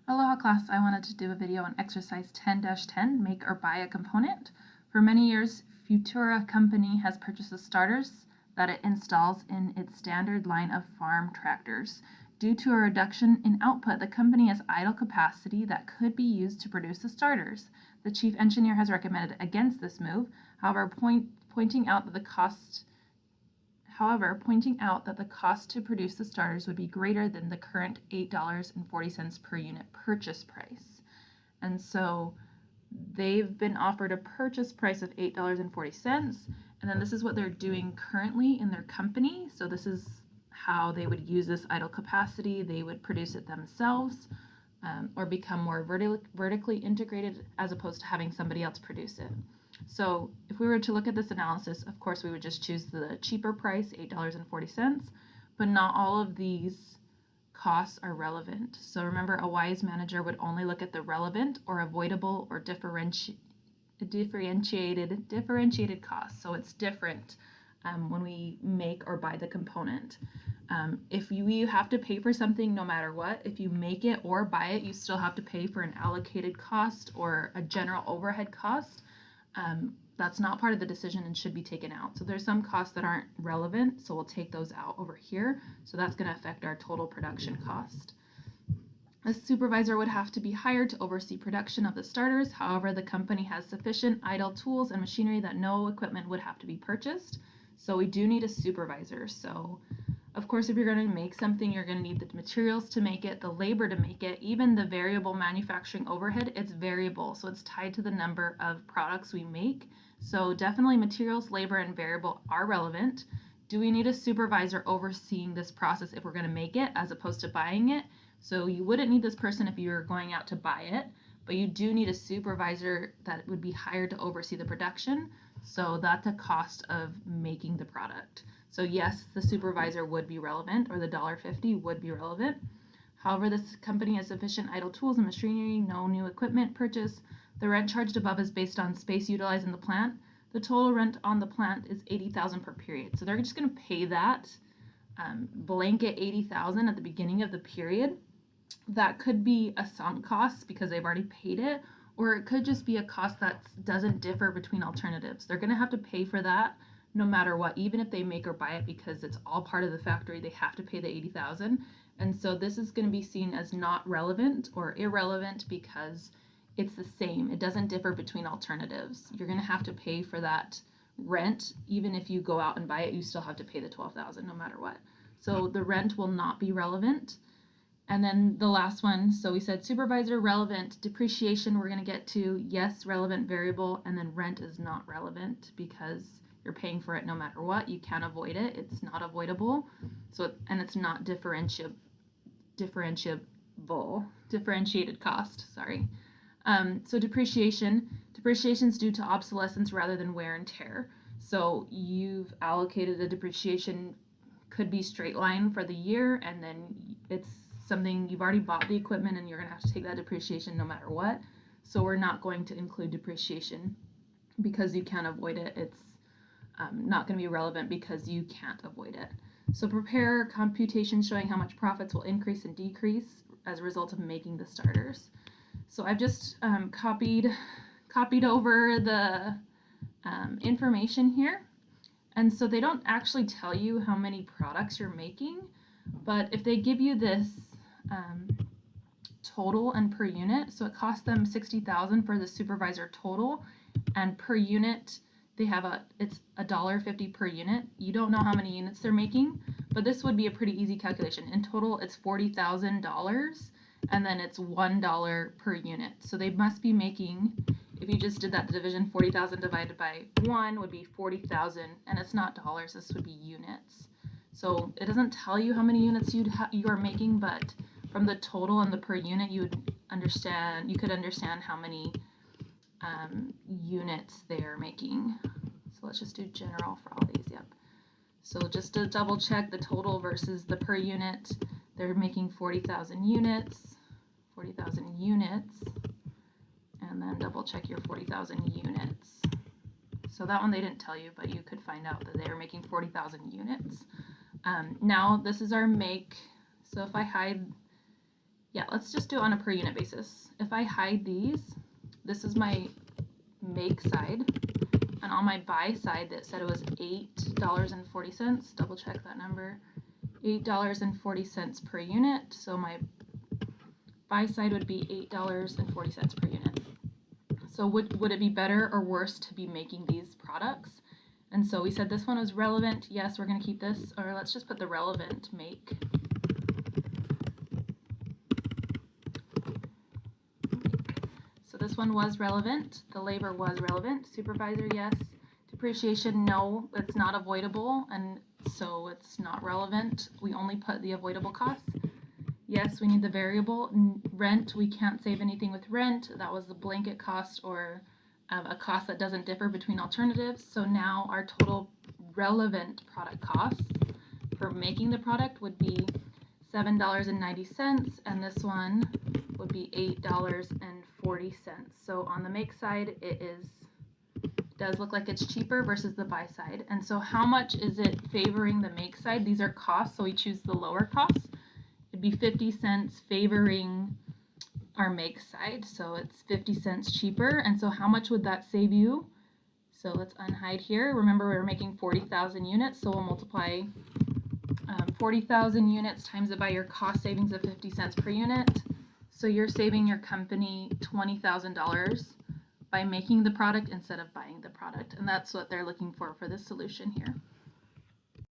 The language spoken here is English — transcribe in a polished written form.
Aloha class, I wanted to do a video on exercise 10-10, make or buy a component. For many years, Futura Company has purchased the starters that it installs in its standard line of farm tractors. Due to a reduction in output, the company has idle capacity that could be used to produce the starters. The chief engineer has recommended against this move, however, pointing out that the cost to produce the starters would be greater than the current $8.40 per unit purchase price. And so they've been offered a purchase price of $8.40, and then this is what they're doing currently in their company. So this is how they would use this idle capacity. They would produce it themselves or become more vertically integrated as opposed to having somebody else produce it. So if we were to look at this analysis, of course, we would just choose the cheaper price, $8.40, but not all of these costs are relevant. So remember, a wise manager would only look at the relevant or avoidable or differentiated costs. So it's different when we make or buy the component. If you have to pay for something no matter what, if you make it or buy it, you still have to pay for an allocated cost or a general overhead cost. That's not part of the decision and should be taken out. So there's some costs that aren't relevant, so we'll take those out over here. So that's going to affect our total production cost. A supervisor would have to be hired to oversee production of the starters. However, the company has sufficient idle tools and machinery that no equipment would have to be purchased. So we do need a supervisor. So of course, if you're going to make something, you're going to need the materials to make it, the labor to make it, even the variable manufacturing overhead, it's variable. So it's tied to the number of products we make. So definitely materials, labor, and variable are relevant. Do we need a supervisor overseeing this process if we're going to make it as opposed to buying it? So you wouldn't need this person if you were going out to buy it, but you do need a supervisor that would be hired to oversee the production. So that's a cost of making the product. So yes, the supervisor would be relevant, or the $1.50 would be relevant. However, this company has sufficient idle tools and machinery, no new equipment purchase. The rent charged above is based on space utilized in the plant. The total rent on the plant is $80,000 per period. So they're just going to pay that blanket $80,000 at the beginning of the period. That could be a sunk cost because they've already paid it, or it could just be a cost that doesn't differ between alternatives. They're going to have to pay for that no matter what, even if they make or buy it, because it's all part of the factory, they have to pay the $80,000. And so this is going to be seen as not relevant or irrelevant because it's the same. It doesn't differ between alternatives. You're going to have to pay for that rent. Even if you go out and buy it, you still have to pay the $12,000 no matter what. So the rent will not be relevant. And then the last one, so we said supervisor, relevant, depreciation, we're going to get to, yes, relevant, variable, and then rent is not relevant because you're paying for it no matter what. You can't avoid it. It's not avoidable. So, and it's not differentiated cost, sorry. So depreciation is due to obsolescence rather than wear and tear. So you've allocated a depreciation, could be straight line for the year, and then it's something you've already bought the equipment and you're going to have to take that depreciation no matter what. So we're not going to include depreciation because you can't avoid it. It's not going to be relevant because you can't avoid it. So prepare computations showing how much profits will increase and decrease as a result of making the starters. So I've just copied over the information here. And so they don't actually tell you how many products you're making, but if they give you this total and per unit, so it costs them $60,000 for the supervisor total, and per unit they have it's $1.50 per unit. You don't know how many units they're making, but this would be a pretty easy calculation. In total, it's $40,000, and then it's $1 per unit. So they must be making, if you just did that division, 40,000 divided by 1 would be 40,000, and it's not dollars, this would be units. So it doesn't tell you how many units you are making, but from the total and the per unit, you could understand how many units they're making. So let's just do general for all these, yep. So just to double check the total versus the per unit, they're making 40,000 units, and then double check your 40,000 units. So that one they didn't tell you, but you could find out that they are making 40,000 units. Now this is our make. So if I hide Yeah, let's just do it on a per unit basis. If I hide these, this is my make side, and on my buy side that said it was $8.40, double check that number, $8.40 per unit, so my buy side would be $8.40 per unit. So would it be better or worse to be making these products? And so we said this one was relevant. Yes, we're going to keep this, or let's just put the relevant make. So this one was relevant. The labor was relevant. Supervisor, yes. Depreciation, no, it's not avoidable, and so it's not relevant. We only put the avoidable costs. Yes, we need the variable. Rent, we can't save anything with rent. That was the blanket cost, or a cost that doesn't differ between alternatives. So now our total relevant product costs for making the product would be $7.90, and this one would be $8.40. So on the make side, it does look like it's cheaper versus the buy side. And so how much is it favoring the make side? These are costs, so we choose the lower costs. It'd be 50 cents favoring our make side, so it's 50 cents cheaper. And so how much would that save you? So let's unhide here. Remember, we're making 40,000 units, so we'll multiply 40,000 units times it by your cost savings of 50 cents per unit. So you're saving your company $20,000 by making the product instead of buying the product, and that's what they're looking for this solution here.